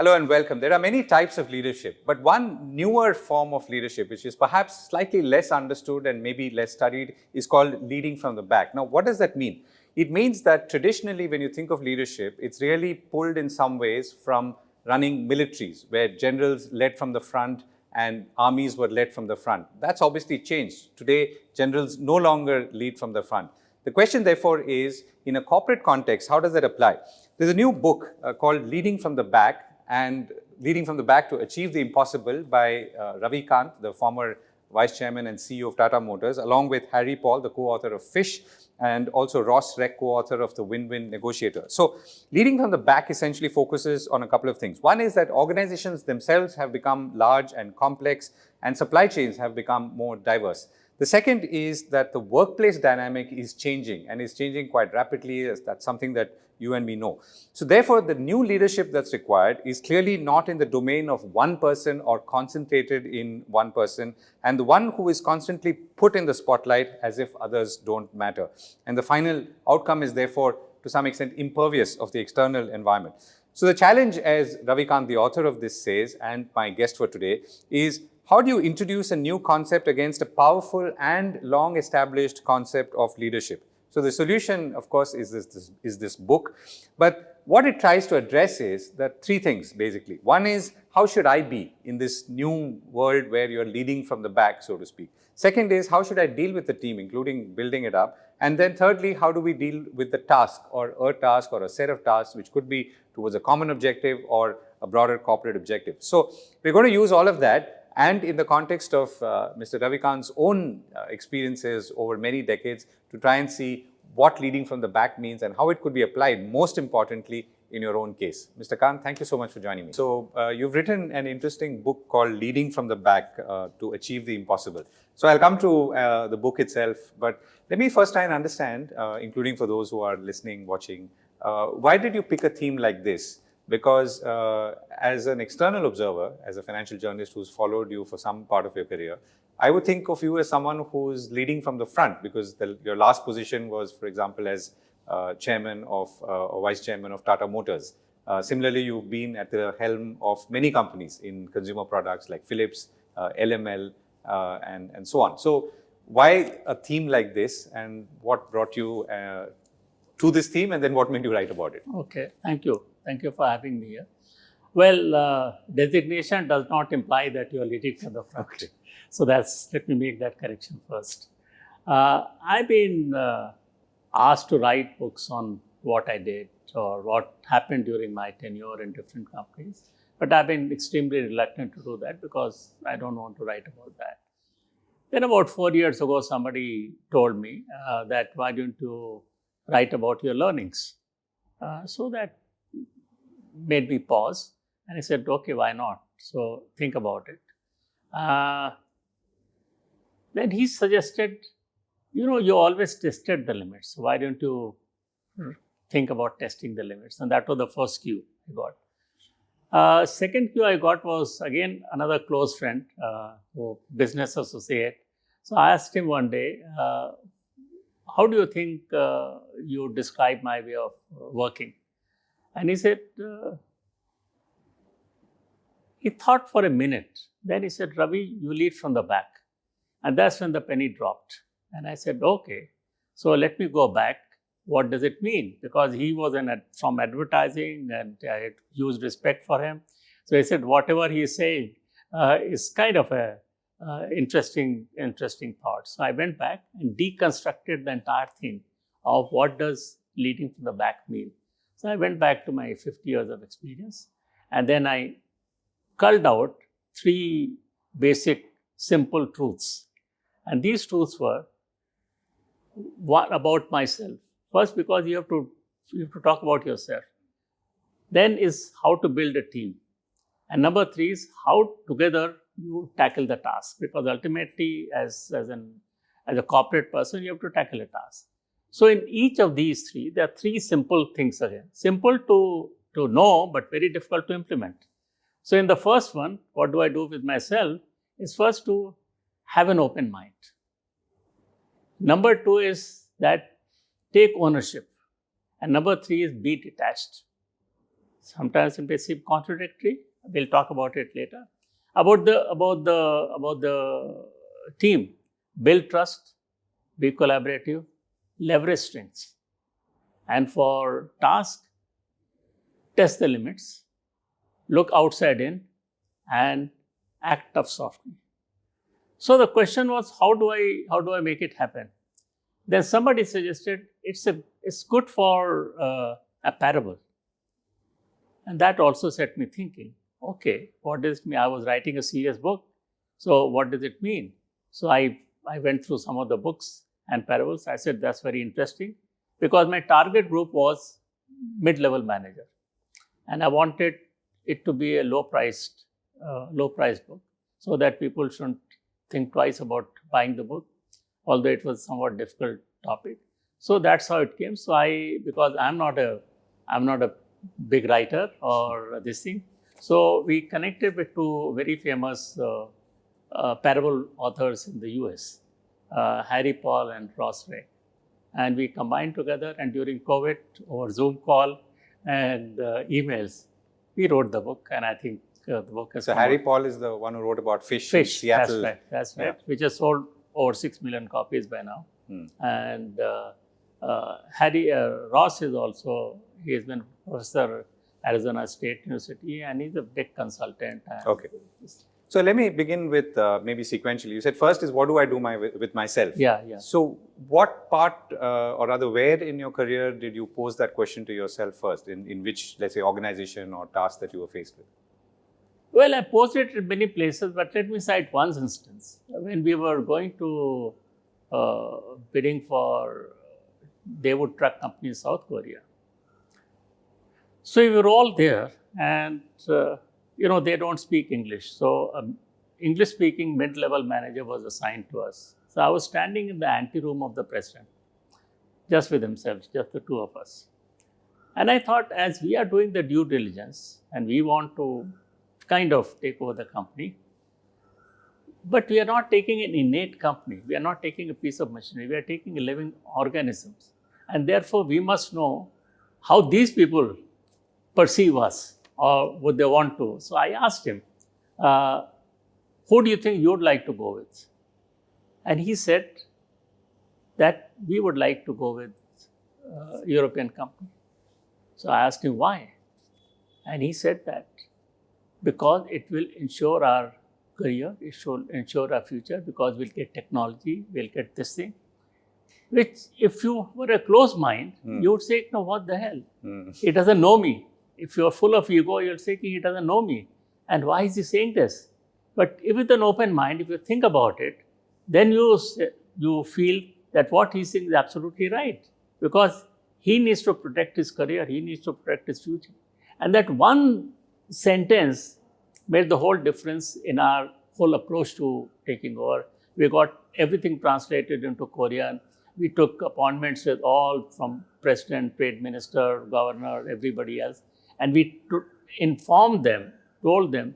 Hello and welcome. There are many types of leadership, but one newer form of leadership, which is perhaps slightly less understood and maybe less studied, is called leading from the back. Now, what does that mean? It means that traditionally, when you think of leadership, it's really pulled in some ways from running militaries, where generals led from the front and armies were led from the front. That's obviously changed. Today, generals no longer lead from the front. The question, therefore, is in a corporate context, how does that apply? There's a new book called Leading from the Back and Leading from the Back to Achieve the Impossible by Ravi Kant, the former Vice Chairman and CEO of Tata Motors, along with Harry Paul, the co-author of Fish, and also Ross Reck, co-author of The Win-Win Negotiator. So, Leading from the Back essentially focuses on a couple of things. One is that organizations themselves have become large and complex, and supply chains have become more diverse. The second is that the workplace dynamic is changing and is changing quite rapidly. That's something that you and me know. So therefore, the new leadership that's required is clearly not in the domain of one person or concentrated in one person, and the one who is constantly put in the spotlight as if others don't matter. And the final outcome is therefore, to some extent, impervious of the external environment. So the challenge, as Ravi Kant, the author of this, says, and my guest for today, is how do you introduce a new concept against a powerful and long-established concept of leadership? So the solution, of course, is this book. But what it tries to address is that three things, basically. One is, how should I be in this new world where you're leading from the back, so to speak? Second is, how should I deal with the team, including building it up? And then thirdly, how do we deal with the task or a set of tasks, which could be towards a common objective or a broader corporate objective? So we're going to use all of that. And in the context of Mr. Ravi Kant's own experiences over many decades, to try and see what leading from the back means and how it could be applied, most importantly, in your own case. Mr. Kant, thank you so much for joining me. So you've written an interesting book called Leading from the Back to Achieve the Impossible. So I'll come to the book itself, but let me first try and understand, including for those who are listening, watching, why did you pick a theme like this? Because as an external observer, as a financial journalist who's followed you for some part of your career, I would think of you as someone who's leading from the front, because your last position was, for example, as chairman of or vice chairman of Tata Motors. Similarly, you've been at the helm of many companies in consumer products like Philips, LML, and so on. So why a theme like this, and what brought you to this theme, and then what made you write about it? Okay, thank you. Thank you for having me here. Well, designation does not imply that you are leading from the front. Okay. So let me make that correction first. I've been asked to write books on what I did or what happened during my tenure in different companies. But I've been extremely reluctant to do that because I don't want to write about that. Then about 4 years ago, somebody told me that why don't you write about your learnings? So that made me pause, and I said, okay, why not? So think about it. Then he suggested, you always tested the limits. Why don't you think about testing the limits? And that was the first cue I got. Second cue I got was, again, another close friend, business associate. So I asked him one day, how do you think you describe my way of working? And he said, he thought for a minute. Then he said, Ravi, you lead from the back. And that's when the penny dropped. And I said, okay, so let me go back. What does it mean? Because he was from advertising and I had huge respect for him. So he said, whatever he is saying is kind of a interesting thought. So I went back and deconstructed the entire thing of what does leading from the back mean. So I went back to my 50 years of experience, and then I culled out 3 basic, simple truths. And these truths were, what about myself? First, because you have to talk about yourself. Then is how to build a team. And number 3 is how together you tackle the task. Because ultimately, as a corporate person, you have to tackle a task. So in each of these 3, there are 3 simple things again. Simple to know, but very difficult to implement. So in the first one, what do I do with myself is first to have an open mind. Number 2 is that take ownership. And number 3 is be detached. Sometimes it may seem contradictory. We'll talk about it later. About the team, build trust, be collaborative, leverage strengths, and for task, test the limits, look outside in, and act tough softly. So the question was, how do I make it happen? Then somebody suggested it's good for a parable, and that also set me thinking. Okay, what does it mean? I was writing a serious book, so what does it mean? So I went through some of the books and parables. I said that's very interesting because my target group was mid-level manager, and I wanted it to be a low-priced book, so that people shouldn't think twice about buying the book, although it was somewhat difficult topic. So that's how it came. So because I'm not a big writer or this thing, so we connected with two very famous parable authors in the US, Harry Paul and Ross Ray, and we combined together. And during COVID, over Zoom call and emails, we wrote the book, and I think the book has. So Harry Paul is the one who wrote about fish in Seattle. That's right. Which has sold over 6 million copies by now. And Ross is also, he has been professor at Arizona State University, and he's a big consultant. Okay. So let me begin with maybe sequentially. You said first is what do I do with myself? Yeah. So what part or rather where in your career did you pose that question to yourself first? In which, let's say, organization or task that you were faced with? Well, I posed it in many places, but let me cite one instance. When we were going to bidding for Daewoo Truck Company in South Korea. So we were all there, and they don't speak English. So English-speaking mid-level manager was assigned to us. So I was standing in the anteroom of the president, just with himself, just the two of us. And I thought, as we are doing the due diligence and we want to kind of take over the company, but we are not taking an innate company. We are not taking a piece of machinery. We are taking a living organisms. And therefore, we must know how these people perceive us, or would they want to. So I asked him, who do you think you would like to go with? And he said that we would like to go with European company. So I asked him why. And he said that because it will ensure our career, it should ensure our future, because we'll get technology, we'll get this thing. Which, if you were a closed mind, you would say, no, what the hell? He doesn't know me. If you're full of ego, you'll say, he doesn't know me. And why is he saying this? But if with an open mind, if you think about it, then you feel that what he's saying is absolutely right. Because he needs to protect his career, he needs to protect his future. And that one sentence made the whole difference in our whole approach to taking over. We got everything translated into Korean. We took appointments with all from president, trade minister, governor, everybody else. And we informed them, told them,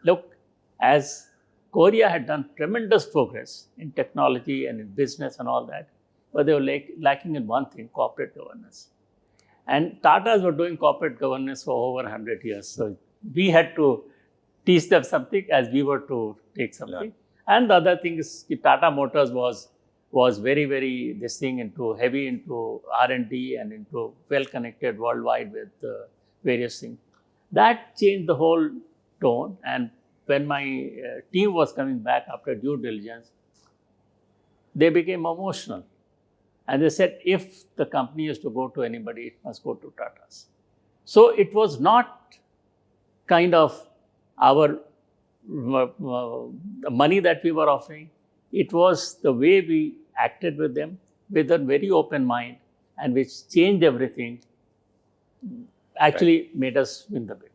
look, as Korea had done tremendous progress in technology and in business and all that, but they were lacking in one thing, corporate governance. And Tatas were doing corporate governance for over 100 years. So we had to teach them something as we were to take something. Yeah. And the other thing is Tata Motors was very, very heavy into R&D and into well-connected worldwide with various things. That changed the whole tone. And when my team was coming back after due diligence, they became emotional. And they said, if the company is to go to anybody, it must go to Tata's. So it was not kind of our money that we were offering. It was the way we acted with them with a very open mind, and which changed everything, actually made us win the bid.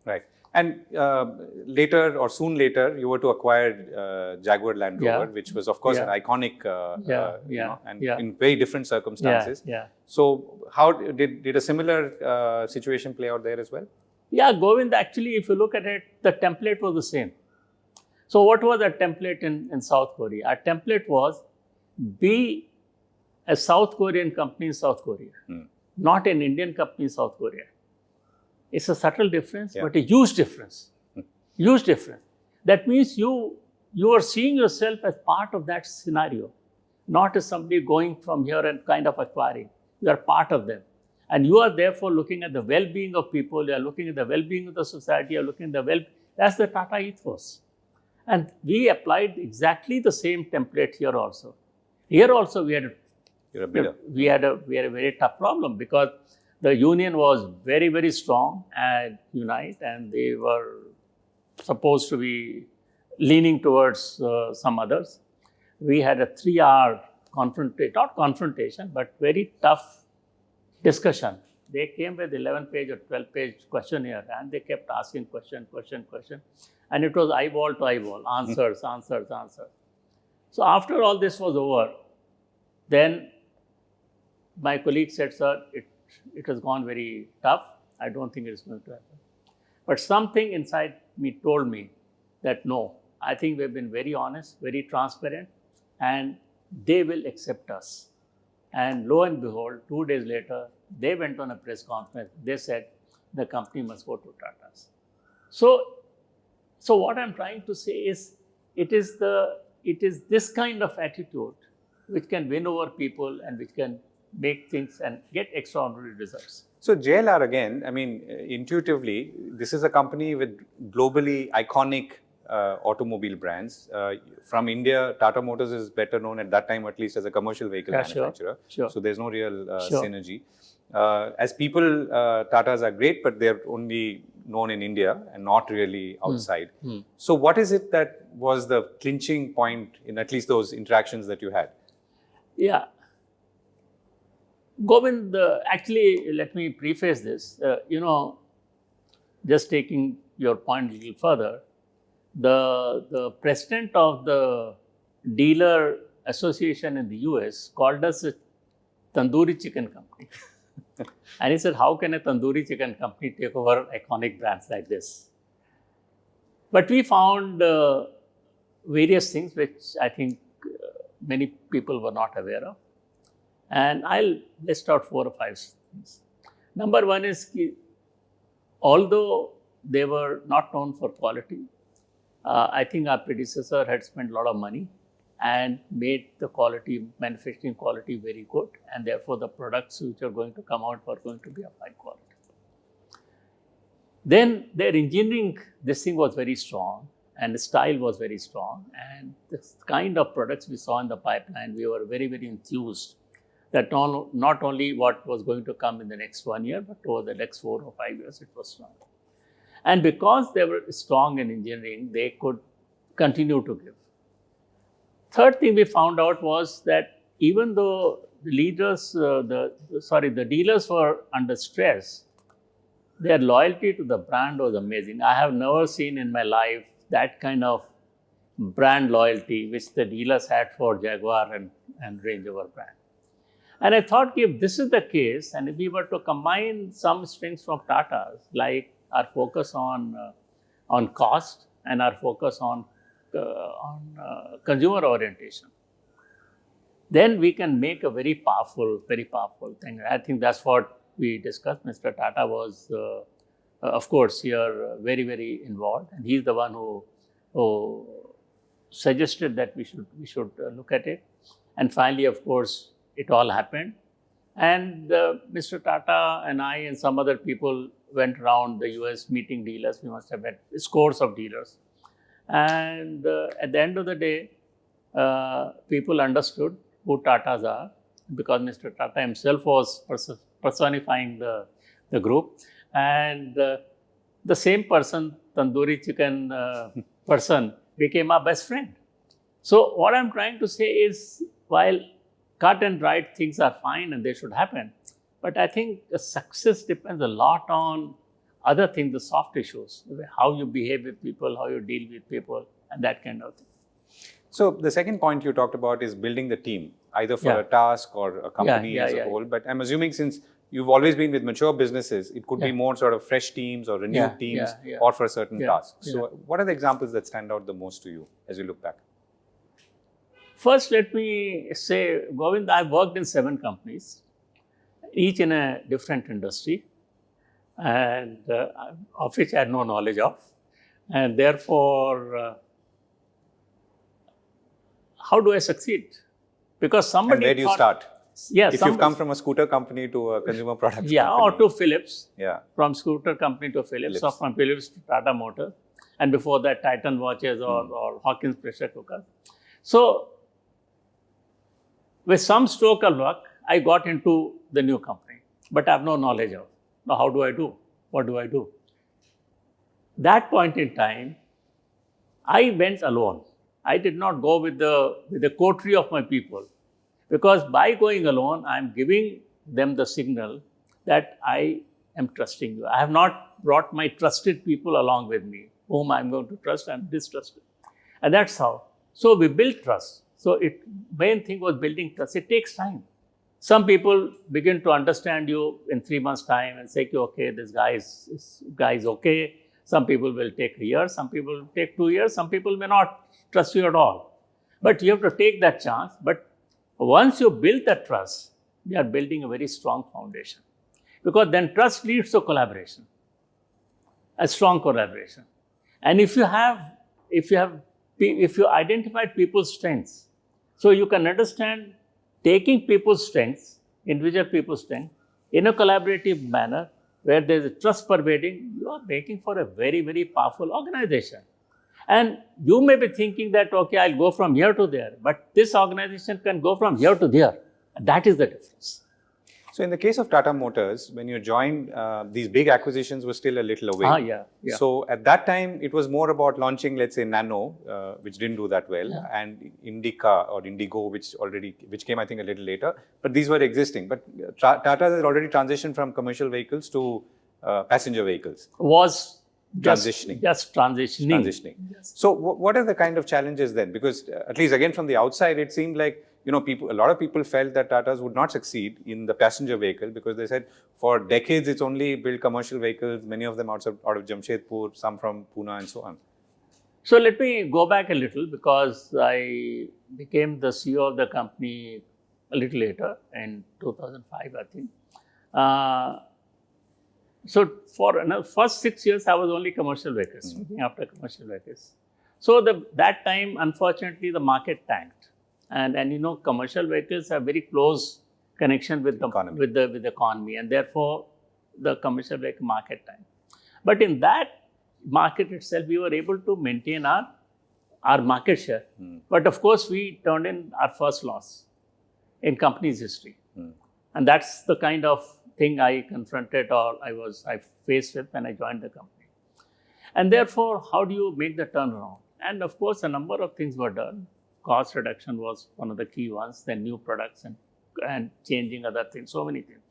Right. And later or soon later, you were to acquire Jaguar Land Rover, which was, of course, an iconic, in very different circumstances. So how did a similar situation play out there as well? Yeah, Govind, actually, if you look at it, the template was the same. So what was our template in South Korea? Our template was, be a South Korean company in South Korea, not an Indian company in South Korea. It's a subtle difference, Yeah. but a huge difference. Huge difference. That means you are seeing yourself as part of that scenario, not as somebody going from here and kind of acquiring. You are part of them. And you are therefore looking at the well-being of people, you are looking at the well-being of the society, you are looking at that's the Tata ethos. And we applied exactly the same template here also. Here also we had You're a bidder. we had a very tough problem because the union was very, very strong and unite, and they were supposed to be leaning towards some others. We had a 3-hour not confrontation, but very tough discussion. They came with 11-page or 12-page questionnaire, and they kept asking question. And it was eyeball to eyeball, answers. So after all this was over, then my colleague said, sir, it has gone very tough. I don't think it's going to happen. But something inside me told me that no, I think we've been very honest, very transparent, and they will accept us. And lo and behold, 2 days later, they went on a press conference. They said the company must go to Tata's. So what I'm trying to say is, it is this kind of attitude which can win over people and which can make things and get extraordinary results. So JLR again, I mean, intuitively, this is a company with globally iconic automobile brands. From India, Tata Motors is better known at that time, at least, as a commercial vehicle manufacturer. Sure. So there's no real synergy. As people, Tatas are great, but they're only known in India and not really outside. So what is it that was the clinching point in at least those interactions that you had? Yeah. Govind, actually, let me preface this. Just taking your point a little further, the president of the dealer association in the US called us a tandoori chicken company. And he said, how can a tandoori chicken company take over iconic brands like this? But we found various things which I think many people were not aware of. And I'll list out 4 or 5 things. Number one is, although they were not known for quality, I think our predecessor had spent a lot of money and made the quality, manufacturing quality very good, and therefore the products which are going to come out were going to be of high quality. Then their engineering, this thing was very strong, and the style was very strong, and the kind of products we saw in the pipeline, we were very, very enthused that not only what was going to come in the next 1 year, but over the next 4 or 5 years, it was strong. And because they were strong in engineering, they could continue to give. Third thing we found out was that even though the leaders, the dealers were under stress, their loyalty to the brand was amazing. I have never seen in my life that kind of brand loyalty which the dealers had for Jaguar and Range Rover brand. And I thought, if this is the case, and if we were to combine some strengths from Tata's, like our focus on cost and our focus on consumer orientation, then we can make a very powerful thing. I think that's what we discussed. Mr. Tata was, of course, here very, very involved, and he's the one who suggested that we should look at it. And finally, of course, it all happened. And Mr. Tata and I and some other people went around the US meeting dealers. We must have met scores of dealers. And at the end of the day, people understood who Tatas are, because Mr. Tata himself was personifying the group. And the same person, tandoori chicken person, became our best friend. So what I'm trying to say is, while cut and dried things are fine and they should happen, but I think the success depends a lot on other things, the soft issues, how you behave with people, how you deal with people, and that kind of thing. So the second point you talked about is building the team, either for a task or a company as a whole. But I'm assuming, since you've always been with mature businesses, it could be more sort of fresh teams or renewed teams or for a certain task. So what are the examples that stand out the most to you as you look back? First, let me say, Govind, I've worked in 7 companies, each in a different industry. and of which I had no knowledge of. And therefore, how do I succeed? Because somebody And where do you thought, start? Yeah, If you've come from a scooter company to a consumer products yeah, company. or to Philips, Yeah. from scooter company to Philips, or from Philips to Tata Motors, and before that Titan watches or Hawkins pressure cooker. So with some stroke of luck, I got into the new company, but I have no knowledge of. Now, how do I do? What do I do? That point in time, I went alone. I did not go with the coterie of my people, because by going alone, I am giving them the signal that I am trusting you. I have not brought my trusted people along with me, whom I am going to trust and distrust. And that's how. So we built trust. So main thing was building trust. It takes time. Some people begin to understand you in 3 months' time and say, okay, this guy is okay. Some people will take a year, some people will take 2 years, some people may not trust you at all. But you have to take that chance. But once you build that trust, you are building a very strong foundation. Because then trust leads to collaboration, a strong collaboration. And if you identify people's strengths, so you can understand taking people's strengths, individual people's strengths, in a collaborative manner, where there is a trust pervading, you are making for a very, very powerful organization. And you may be thinking that, okay, I'll go from here to there, but this organization can go from here to there. That is the difference. So in the case of Tata Motors, when you joined, these big acquisitions were still a little away. Yeah. So at that time, it was more about launching, let's say, Nano, which didn't do that well, and Indica or Indigo, which came, I think, a little later. But these were existing. But Tata has already transitioned from commercial vehicles to passenger vehicles. Was transitioning. Just transitioning. Yes. So what are the kind of challenges then? Because at least again from the outside, it seemed like, a lot of people felt that Tatas would not succeed in the passenger vehicle, because they said for decades it's only built commercial vehicles, many of them out of Jamshedpur, some from Pune and so on. So let me go back a little, because I became the CEO of the company a little later, in 2005, I think. So for the first 6 years, I was only commercial vehicles, looking after commercial vehicles. So that time, unfortunately, the market tanked. And commercial vehicles have very close connection with the economy, and therefore the commercial vehicle market tanked. But in that market itself, we were able to maintain our market share. But of course, we turned in our first loss in company's history. And that's the kind of thing I confronted, or I faced with when I joined the company. And therefore, how do you make the turnaround? And of course, a number of things were done. Cost reduction was one of the key ones, then new products and changing other things, so many things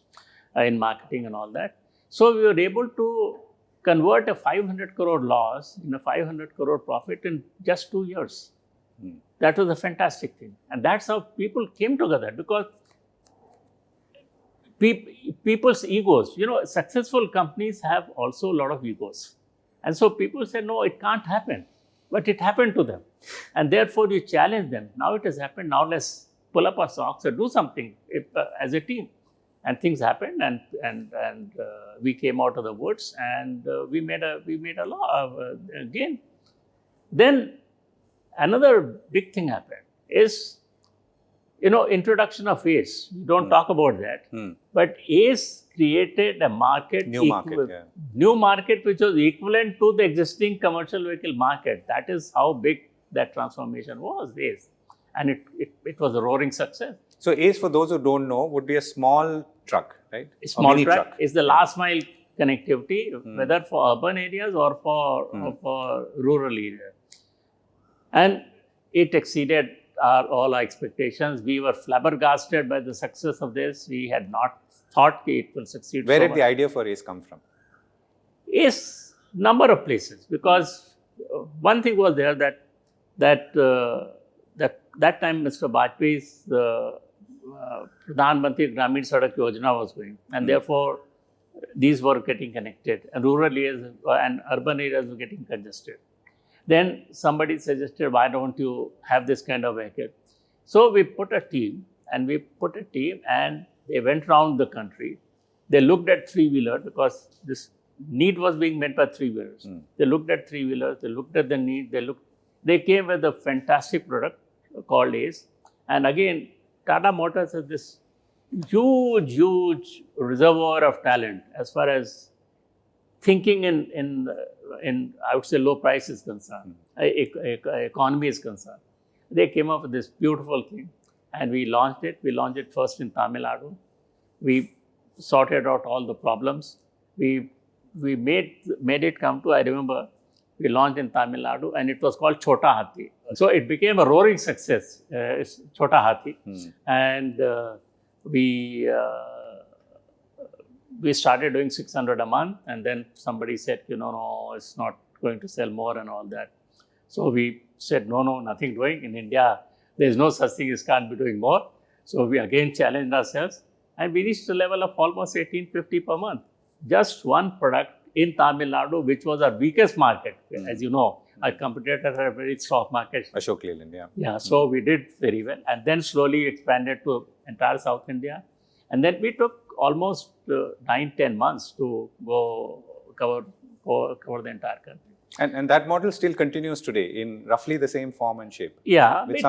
in marketing and all that. So we were able to convert a 500 crore loss in a 500 crore profit in just 2 years. That was a fantastic thing. And that's how people came together, because people's egos, successful companies have also a lot of egos. And so people say, no, it can't happen. But it happened to them. And therefore, you challenge them. Now it has happened. Now let's pull up our socks and do something as a team. And things happened, and we came out of the woods, and we made a lot gain. Then another big thing happened is, introduction of ACE. We don't talk about that. But ACE created a market, new market which was equivalent to the existing commercial vehicle market. That is how big that transformation was, ACE. And it was a roaring success. So ACE, for those who don't know, would be a small truck, right? A small truck is the last mile connectivity, whether for urban areas or for rural areas. And it exceeded all our expectations. We were flabbergasted by the success of this. We had not thought it will succeed. Where did the idea for ACE come from? ACE, number of places, because one thing was there that time Mr. Bajpayee's Pradhan Mantri Gramin Sadak Yojana was going, and therefore these were getting connected, and rural areas and urban areas were getting congested. Then somebody suggested, why don't you have this kind of vehicle? So we put a team, and they went around the country. They looked at three-wheeler, because this need was being met by three-wheelers. They looked at three-wheelers, they looked at the need, they came with a fantastic product called Ace. And again, Tata Motors has this huge reservoir of talent as far as thinking in I would say low price is concerned, economy is concerned. They came up with this beautiful thing and we launched it. We launched it first in Tamil Nadu. We sorted out all the problems. We made it come to, I remember, we launched in Tamil Nadu and it was called Chota Hathi. So it became a roaring success, Chota Hathi. And we started doing 600 a month, and then somebody said, no, it's not going to sell more and all that. So we said, no, nothing doing. In India, there is no such thing as can't be doing more. So we again challenged ourselves and we reached a level of almost 1850 per month. Just one product in Tamil Nadu, which was our weakest market. As you know, our competitors had a very soft market. Ashok Leyland, yeah. Yeah, so we did very well and then slowly expanded to entire South India. And then we took almost 9-10 months to go cover the entire country. And that model still continues today in roughly the same form and shape. Yeah, it's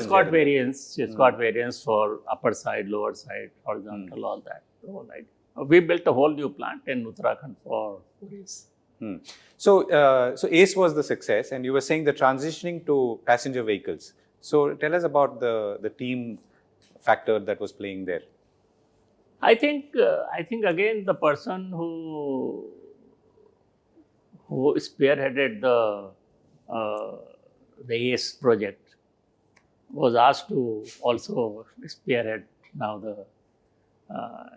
got variants. It's got variants for upper side, lower side, horizontal, all that. So, we built a whole new plant in Uttarakhand for Ace. So Ace was the success, and you were saying the transitioning to passenger vehicles. So tell us about the team factor that was playing there. I think again the person who spearheaded the Ace project was asked to also spearhead now the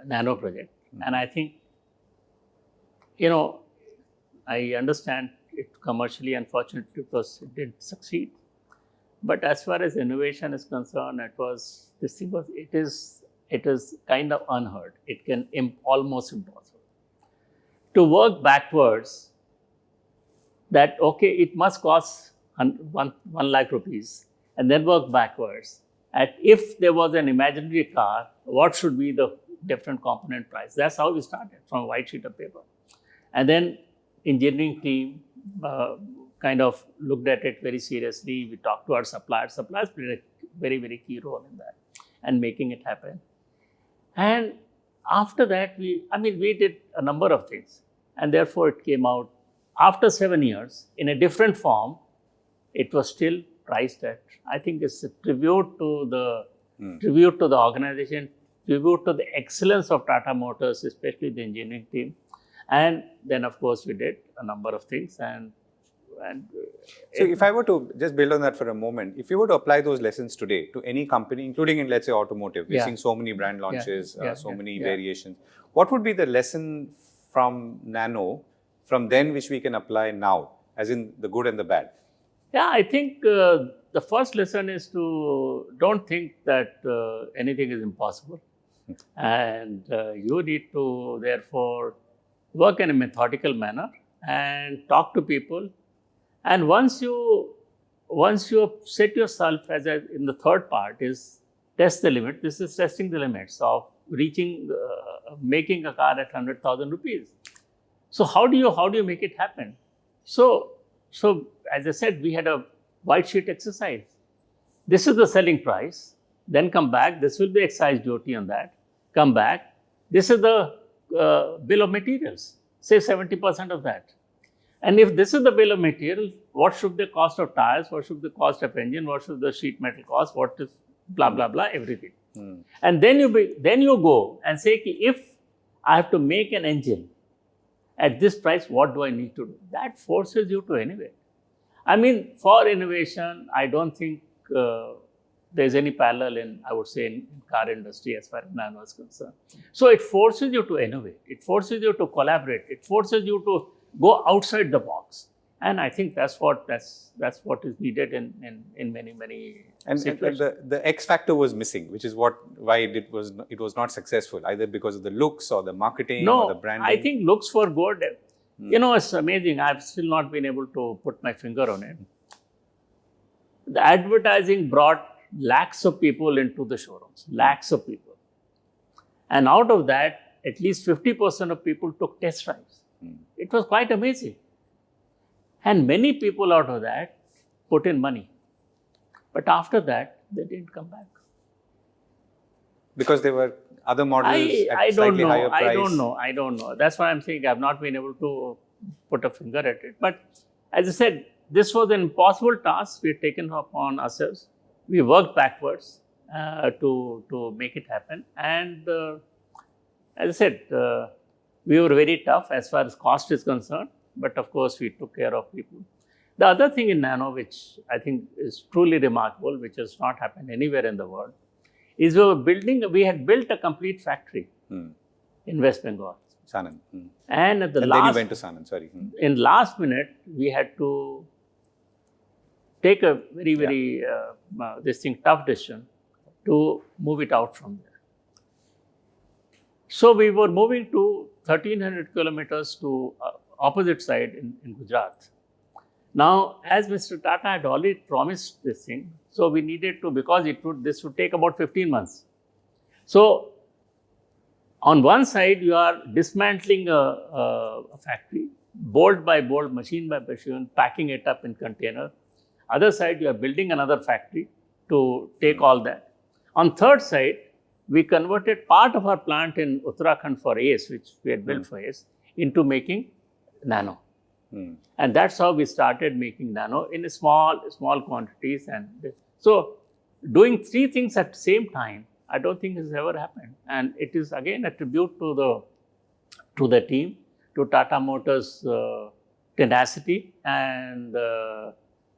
Nano project. And I think, I understand it commercially, unfortunately, because it didn't succeed. But as far as innovation is concerned, it is kind of unheard. It can almost impossible. To work backwards, that, okay, it must cost 1 lakh rupees, and then work backwards. And if there was an imaginary car, what should be the different component price? That's how we started, from a white sheet of paper. And then engineering team kind of looked at it very seriously. We talked to our suppliers. Suppliers played a very, very key role in that and making it happen. And after that, we did a number of things. And therefore, it came out after 7 years in a different form. It was still priced at, I think it's a tribute to the organization, tribute to the excellence of Tata Motors, especially the engineering team. And then, of course, we did a number of things. So if I were to just build on that for a moment, if you were to apply those lessons today to any company, including in, let's say, automotive, we're seeing so many brand launches, many variations. What would be the lesson from Nano, from then, which we can apply now, as in the good and the bad? Yeah, I think the first lesson is to don't think that anything is impossible. And you need to, therefore, work in a methodical manner and talk to people. And once you set yourself in the third part is test the limit. This is testing the limits of making a car at 100,000 rupees. So how do you make it happen? So as I said, we had a white sheet exercise. This is the selling price. Then come back. This will be excise duty on that. Come back. This is the bill of materials. Say 70% of that. And if this is the bill of material, what should the cost of tires? What should the cost of engine? What should the sheet metal cost? What is blah blah blah, everything. And then you go and say, if I have to make an engine at this price, what do I need to do? That forces you to innovate. I mean, for innovation, I don't think there's any parallel in car industry as far as Nano is concerned. So it forces you to innovate. It forces you to collaborate. It forces you to go outside the box. And I think that's what is needed in many situations. And the X factor was missing, which is why it was not successful, either because of the looks or the marketing or the branding. I think looks were good. It's amazing. I've still not been able to put my finger on it. The advertising brought lakhs of people into the showrooms, lakhs of people. And out of that, at least 50% of people took test drives. It was quite amazing. And many people out of that put in money. But after that, they didn't come back. Because there were other models at I don't slightly know. higher price. I don't know. That's why I'm saying I've not been able to put a finger at it. But as I said, this was an impossible task we had taken upon ourselves. We worked backwards to make it happen. And as I said, we were very tough as far as cost is concerned. But of course, we took care of people. The other thing in Nano, which I think is truly remarkable, which has not happened anywhere in the world, is we had built a complete factory in West Bengal. Sanand. And at the and last, then you went to Sanand, sorry. In last minute, we had to take a very tough decision to move it out from there. So we were moving to 1300 kilometers to opposite side in Gujarat. Now, as Mr. Tata had already promised this thing, so we needed to, because this would take about 15 months. So, on one side, you are dismantling a factory, bolt by bolt, machine by machine, packing it up in container. Other side, you are building another factory to take all that. On third side, we converted part of our plant in Uttarakhand for ACE, which we had built for ACE, into making Nano. And that's how we started making Nano in small quantities. And so, doing three things at the same time, I don't think has ever happened. And it is again a tribute to the team, to Tata Motors' tenacity and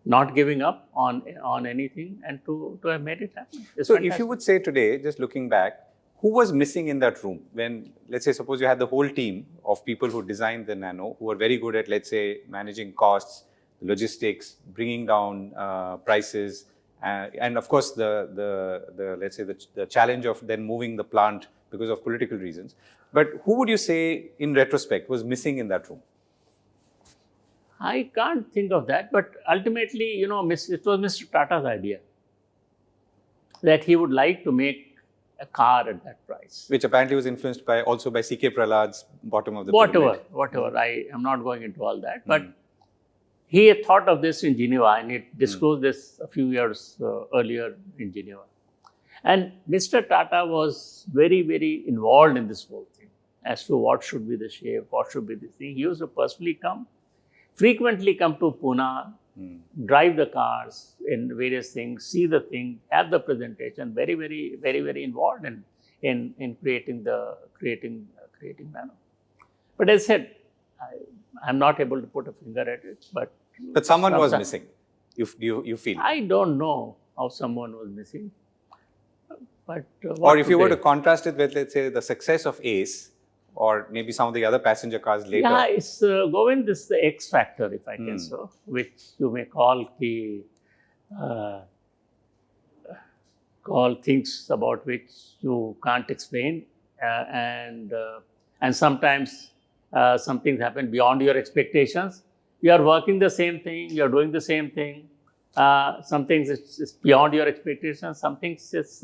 not giving up on anything, and to have made it happen. It's so, fantastic. if you would say today, just looking back, who was missing in that room when, let's say, suppose you had the whole team of people who designed the Nano, who were very good at, let's say, managing costs, logistics, bringing down prices, and of course, let's say the challenge of then moving the plant because of political reasons. But who would you say, in retrospect, was missing in that room? I can't think of that, but ultimately, it was Mr. Tata's idea that he would like to make a car at that price. Which apparently was influenced also by C.K. Prahlad's bottom of the pyramid. Whatever. I am not going into all that. But he had thought of this in Geneva, and he disclosed this a few years earlier in Geneva. And Mr. Tata was very, very involved in this whole thing as to what should be the shape, what should be this thing. He used to frequently come to Pune, drive the cars in various things, see the thing, have the presentation, very, very, very, very involved in creating Nano. But as I said, I'm not able to put a finger at it. But someone was missing, you feel? I don't know how someone was missing. But or if you were to contrast it with, let's say, the success of ACE, or maybe some of the other passenger cars later. Yeah, it's Govind, this is the X factor, if I can so, which you may call things about which you can't explain, and sometimes some things happen beyond your expectations. You are working the same thing, you are doing the same thing. Some things it's beyond your expectations, some things it's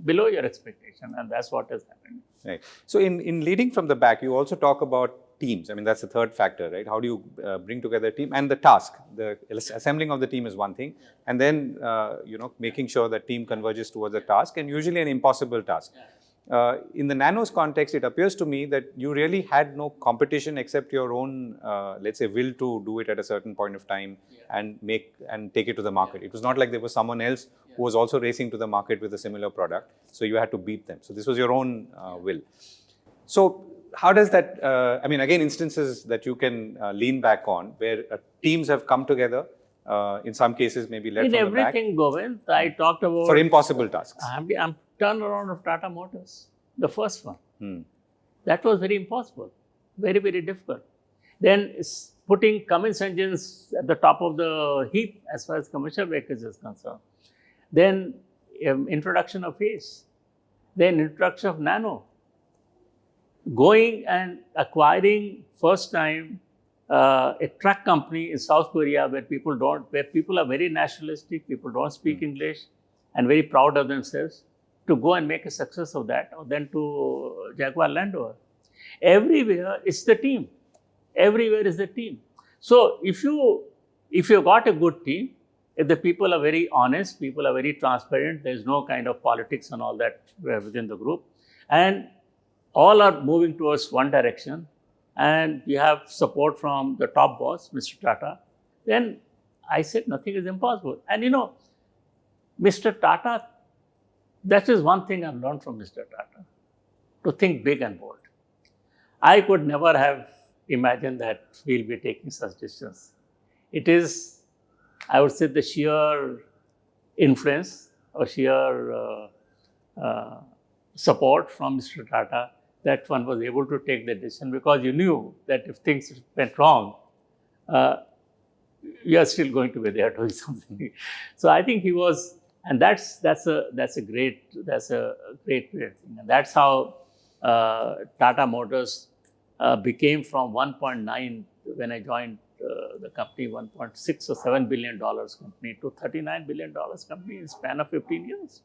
below your expectation, and that's what has happened. Right. So, in leading from the back, you also talk about teams. I mean, that's the third factor, right? How do you bring together a team? And the task, the assembling of the team is one thing, and then making sure that team converges towards a task, and usually an impossible task. In the Nano's context, it appears to me that you really had no competition except your own, let's say, will to do it at a certain point of time and take it to the market. It was not like there was someone else who was also racing to the market with a similar product, so you had to beat them. So this was your own will. So how does that, again, instances that you can lean back on where teams have come together, in some cases maybe led from the back. In everything, Govind, I talked about... For impossible tasks. I'm turnaround of Tata Motors, the first one. That was very impossible, very, very difficult. Then putting Cummins engines at the top of the heap as far as commercial vehicles is concerned. Then introduction of ACE, then introduction of Nano. Going and acquiring first time a truck company in South Korea where people are very nationalistic, people don't speak English and very proud of themselves, to go and make a success of that, or then to Jaguar Land Rover. Everywhere, it's the team. Everywhere is the team. So if you got a good team, if the people are very honest, people are very transparent, there is no kind of politics and all that within the group, and all are moving towards one direction, and you have support from the top boss, Mr. Tata, then I said nothing is impossible. And Mr. Tata, that is one thing I've learned from Mr. Tata, to think big and bold. I could never have imagined that we'll be taking such decisions. It is, I would say, the sheer influence or sheer support from Mr. Tata that one was able to take the decision, because you knew that if things went wrong, you are still going to be there doing something. So I think he was, and that's a great thing, and that's how Tata Motors became from 1.9 when I joined the company, 1.6 or $7 billion company, to $39 billion company in a span of 15 years.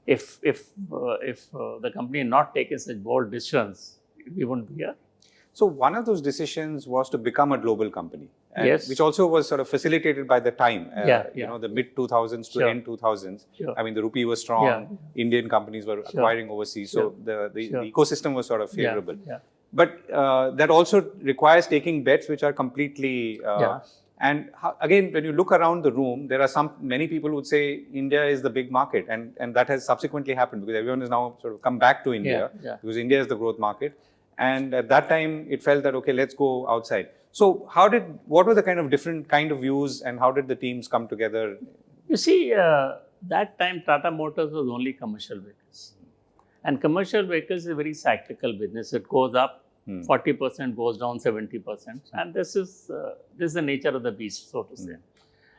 If the company had not taken such bold decisions, we wouldn't be here. So one of those decisions was to become a global company, Yes. which also was sort of facilitated by the time. Yeah. The mid 2000s to Sure. end 2000s. Sure. I mean, the rupee was strong. Yeah. Indian companies were acquiring overseas, so the Sure. ecosystem was sort of favorable. Yeah. But that also requires taking bets which are completely. And again, when you look around the room, there are many people would say India is the big market, and that has subsequently happened because everyone has now sort of come back to India because India is the growth market. And at that time, it felt that, okay, let's go outside. So what were the kind of different kind of views, and how did the teams come together? You see, that time Tata Motors was only commercial vehicles. And commercial vehicles is a very cyclical business. It goes up, 40%, goes down 70%. And this is the nature of the beast, so to say.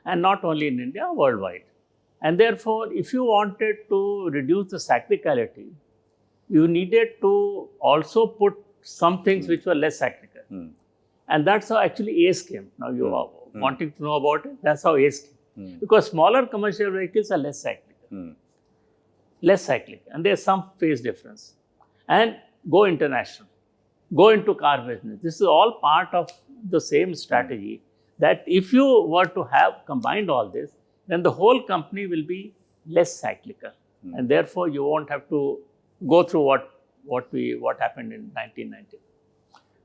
And not only in India, worldwide. And therefore, if you wanted to reduce the cyclicality, you needed to also put some things which were less cyclical. And that's how actually ACE came. Now you are wanting to know about it, that's how ACE came. Because smaller commercial vehicles are less cyclical. Less cyclical. And there's some phase difference. And go international. Go into car business. This is all part of the same strategy, that if you were to have combined all this, then the whole company will be less cyclical. And therefore, you won't have to go through what happened in 1990.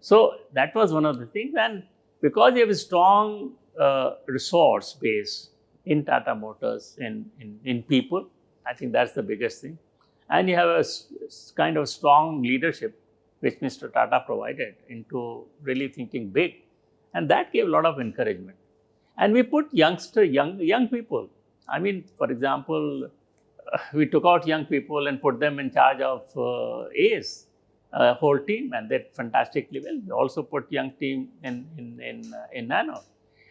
So that was one of the things. And because you have a strong resource base in Tata Motors, in people, I think that's the biggest thing. And you have a kind of strong leadership which Mr. Tata provided into really thinking big. And that gave a lot of encouragement. And we put young people. I mean, for example, we took out young people and put them in charge of ACE, whole team, and they did fantastically well. We also put young team in Nano.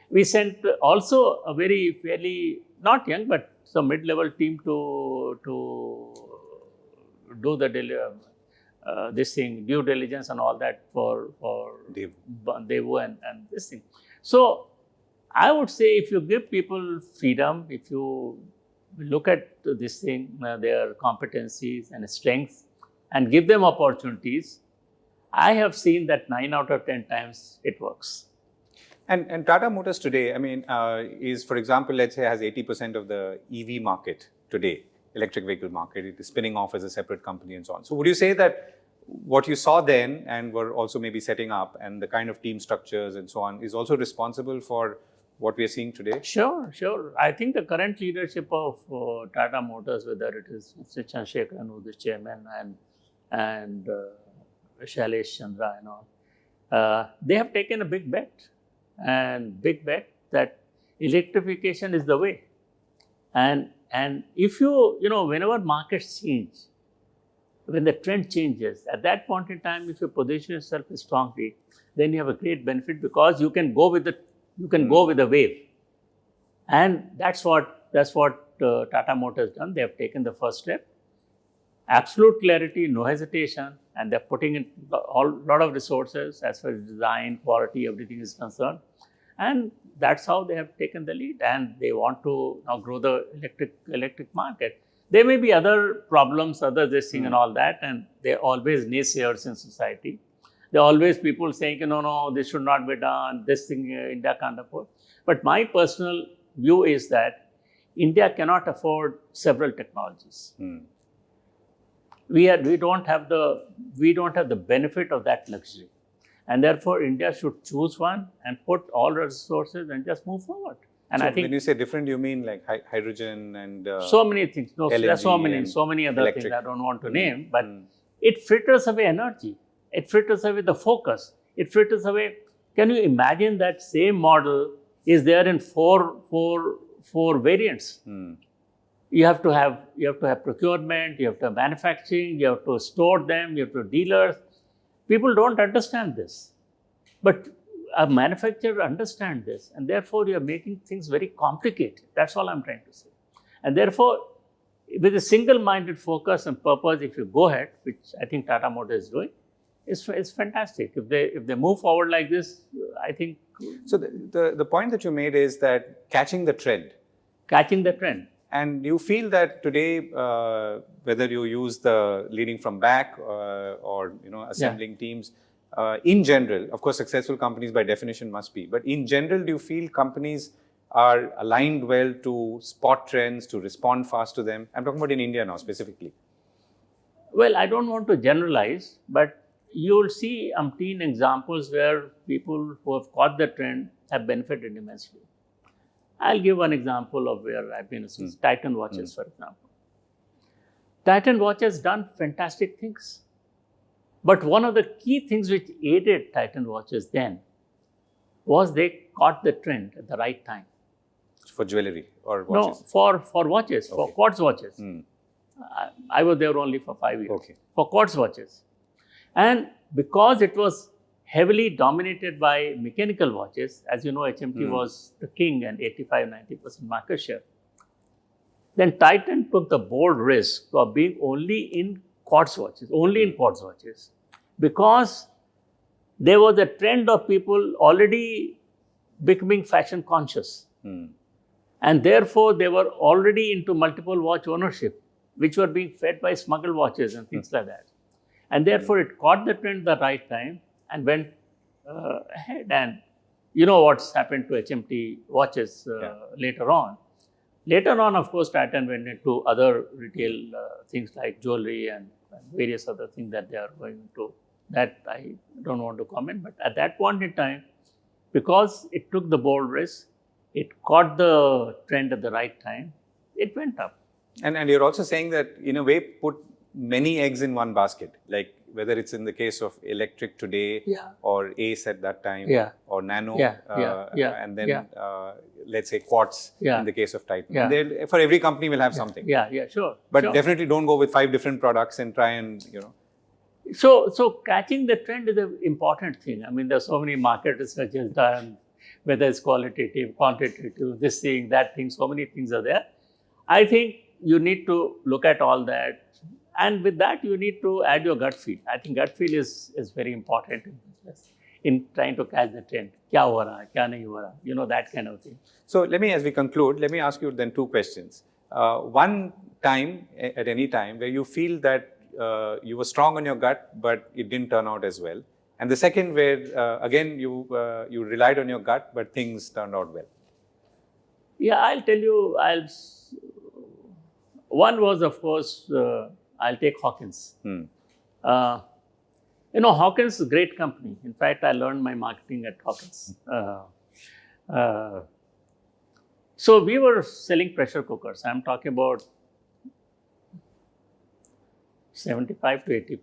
We sent also a fairly, not young, but some mid-level team to do the due diligence and all that for Daewoo and this thing. So I would say, if you give people freedom, if you look at this thing, their competencies and strengths, and give them opportunities, I have seen that 9 out of 10 times it works. And Tata Motors today, I mean, is, for example, let's say has 80% of the EV market today, electric vehicle market. It is spinning off as a separate company and so on. So would you say that what you saw then and were also maybe setting up, and the kind of team structures and so on, is also responsible for what we are seeing today? Sure. I think the current leadership of Tata Motors, whether it is Mr. Chandrasekaran, who is the chairman, and Shailesh Chandra and all, they have taken a big bet that electrification is the way. And if whenever markets change, when the trend changes, at that point in time, if you position yourself strongly, then you have a great benefit, because you can go with the wave. And that's what Tata Motors done. They have taken the first step. Absolute clarity, no hesitation, and they're putting in a lot of resources as far as design, quality, everything is concerned. And that's how they have taken the lead, and they want to now grow the electric market. There may be other problems, other this thing and all that, and they're always naysayers in society. There are always people saying, no, this should not be done, this thing India can't afford. But my personal view is that India cannot afford several technologies. We don't have the benefit of that luxury. And therefore, India should choose one and put all resources and just move forward. And so I think when you say different, you mean like hydrogen and so many things. No, there are so many other electric things I don't want to name, but it fritters away energy. It fritters away the focus. It fritters away. Can you imagine that same model is there in four variants? You have to have procurement, you have to have manufacturing, you have to store them, you have to dealers. People don't understand this, but a manufacturer understands this, and therefore you are making things very complicated. That's all I'm trying to say. And therefore, with a single-minded focus and purpose, if you go ahead, which I think Tata Motors is doing, it's fantastic. If they move forward like this, I think. So the point that you made is that catching the trend. Catching the trend. And you feel that today, whether you use the leading from back or assembling teams, in general, of course, successful companies by definition must be. But in general, do you feel companies are aligned well to spot trends, to respond fast to them? I'm talking about in India now specifically. Well, I don't want to generalize, but you'll see umpteen examples where people who have caught the trend have benefited immensely. I'll give one example of where I've been associated. Titan watches, for example. Titan watch has done fantastic things. But one of the key things which aided Titan watches then was they caught the trend at the right time. For jewelry or watches? No, for watches, for quartz watches. I was there only for 5 years. Okay. For quartz watches. And because it was heavily dominated by mechanical watches, as you know, HMT was the king and 85-90% market share. Then Titan took the bold risk of being only in quartz watches, because there was a trend of people already becoming fashion conscious. And therefore, they were already into multiple watch ownership, which were being fed by smuggled watches and things like that. And therefore, it caught the trend at the right time and went ahead. And you know what's happened to HMT watches later on. Later on, of course, Titan went into other retail things like jewelry and various other things that they are going into. That I don't want to comment. But at that point in time, because it took the bold risk, it caught the trend at the right time, it went up. And you're also saying that, in a way, put many eggs in one basket, like whether it's in the case of electric today or Ace at that time or Nano and then let's say quartz in the case of Titan. And for every company will have something. Sure. But definitely don't go with 5 different products and try and, So catching the trend is an important thing. I mean, there's so many market researches done, whether it's qualitative, quantitative, this thing, that thing, so many things are there. I think you need to look at all that. And with that, you need to add your gut feel. I think gut feel is very important in business, in trying to catch the trend. Kya ho raha, kya nahi ho raha, that kind of thing. So as we conclude, let me ask you then 2 questions. One time, at any time, where you feel that you were strong on your gut, but it didn't turn out as well. And the second where, again, you relied on your gut, but things turned out well. Yeah, I'll tell you, one was, of course, I'll take Hawkins. Hawkins is a great company. In fact, I learned my marketing at Hawkins. So we were selling pressure cookers. I'm talking about 75 to 80,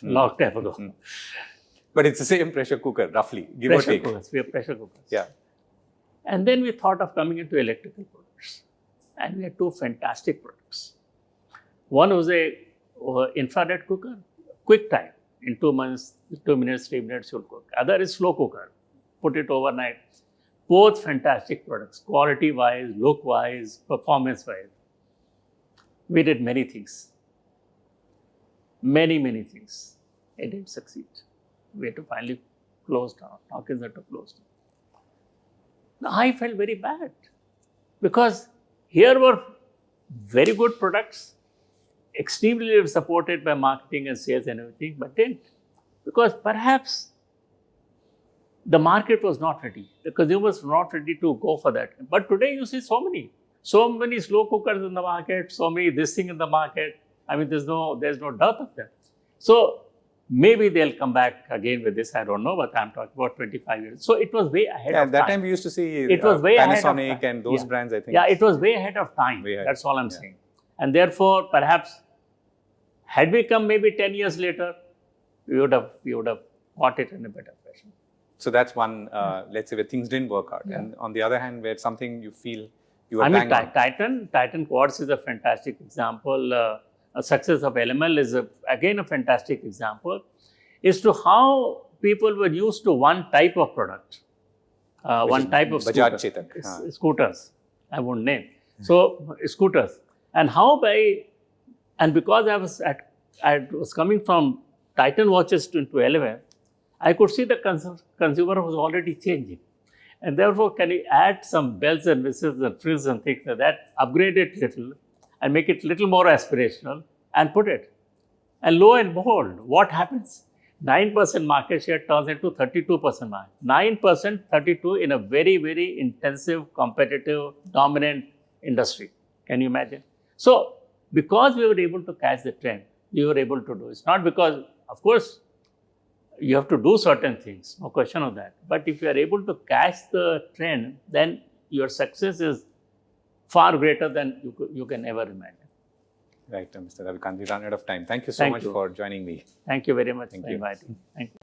long time ago. But it's the same pressure cooker, roughly, give or take. Cookers. We have pressure cookers. Yeah. And then we thought of coming into electrical products. And we had 2 fantastic products. One was a infrared cooker, quick time. In 2 months, 2 minutes, 3 minutes, you'll cook. Other is slow cooker. Put it overnight. Both fantastic products, quality-wise, look-wise, performance-wise. We did many things. Many things. It didn't succeed. We had to finally close down. Hawkins had to close down. Now, I felt very bad because here were very good products, extremely supported by marketing and sales and everything, but didn't. Because perhaps the market was not ready. The consumers were not ready to go for that. But today you see so many slow cookers in the market, so many this thing in the market. I mean, there's no doubt of that. So maybe they'll come back again with this. I don't know, but I'm talking about 25 years. So it was way ahead of At that time. time we used to see It was way ahead of Panasonic time. and those brands, I think. Yeah, it was way ahead of time. Way ahead. That's all I'm saying. And therefore, perhaps, had we come maybe 10 years later, we would have got it in a better fashion. So that's one, let's say, where things didn't work out. And on the other hand, where something you feel you were bang on. Titan Quartz is a fantastic example. A success of LML is again a fantastic example. Is to how people were used to one type of product, one type of Bajaj Chetak. Scooters. I won't name. So scooters, and how because I was coming from Titan watches into LML, I could see the consumer was already changing. And therefore, can you add some bells and whistles and frills and things like that, upgrade it little and make it little more aspirational and put it. And lo and behold, what happens? 9% market share turns into 32% market. 9%, 32 in a very, very intensive, competitive, dominant industry. Can you imagine? So, because we were able to catch the trend, we were able to do it. It's not because, of course, you have to do certain things, no question of that. But if you are able to catch the trend, then your success is far greater than you can ever imagine. Right, Mr. Ravi Kant, we run out of time. Thank you so much for joining me. Thank you very much for inviting. Thank you.